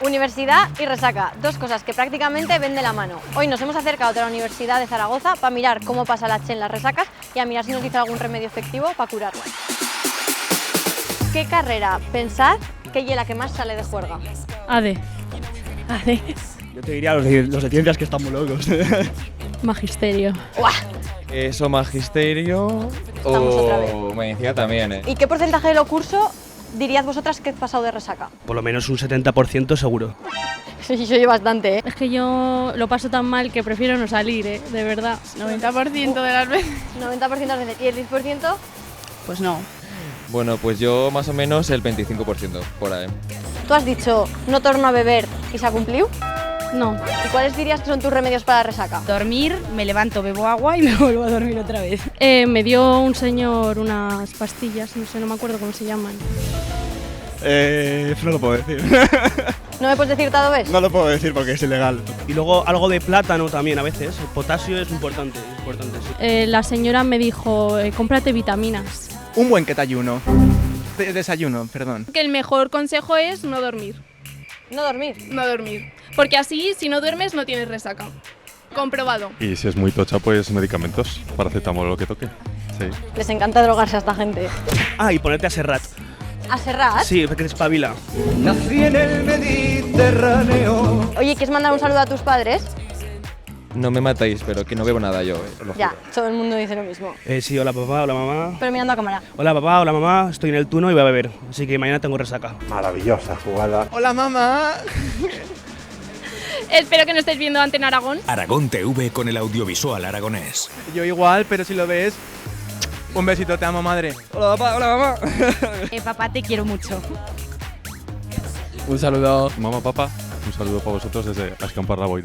Universidad y resaca, dos cosas que prácticamente ven de la mano. Hoy nos hemos acercado a la Universidad de Zaragoza para mirar cómo pasa la Che en las resacas y a mirar si nos dice algún remedio efectivo para curarlas. ¿Qué carrera pensad que es la que más sale de juerga? AD. Yo te diría los de ciencias, que están muy locos. Magisterio. ¡Uah! Eso, magisterio Estamos otra vez. o medicina también, ¿Y qué porcentaje de lo curso diríais vosotras que he pasado de resaca? Por lo menos un 70% seguro. Sí, soy bastante, ¿eh? Es que yo lo paso tan mal que prefiero no salir, de verdad. 90% de las veces. 90% de las veces. ¿Y el 10%? Pues no. Bueno, pues yo más o menos el 25% por ahí. Tú has dicho, no torno a beber y se ha cumplido. No. ¿Y cuáles dirías que son tus remedios para la resaca? Dormir, me levanto, bebo agua y me vuelvo a dormir otra vez. Me dio un señor unas pastillas, no me acuerdo cómo se llaman. No lo puedo decir. ¿No me puedes decir todo ves? No lo puedo decir porque es ilegal. Y luego algo de plátano también a veces. El potasio es importante, sí. La señora me dijo, cómprate vitaminas. Un buen desayuno. Desayuno, perdón. Que el mejor consejo es no dormir. No dormir. No dormir. Porque así, si no duermes, no tienes resaca. Comprobado. Y si es muy tocha, pues medicamentos, paracetamol o lo que toque. Sí. Les encanta drogarse a esta gente. Ah, y ponerte a Serrat. ¿A Serrat? Sí, porque es espabila. Nací en el Mediterráneo. Oye, ¿quieres mandar un saludo a tus padres? No me matéis, pero que no bebo nada yo, lo Ya, juro. todo el mundo dice lo mismo. Sí, hola papá, hola mamá. Pero mirando a cámara. Hola papá, hola mamá, estoy en el turno y voy a beber. Así que mañana tengo resaca. Maravillosa jugada. Hola, mamá. Espero que no estéis viendo Antena Aragón. Aragón TV con el audiovisual aragonés. Yo igual, pero si lo ves, un besito, te amo, madre. Hola papá, hola mamá. Papá, te quiero mucho. Un saludo. Mamá, papá, un saludo para vosotros desde Escampar la Boina.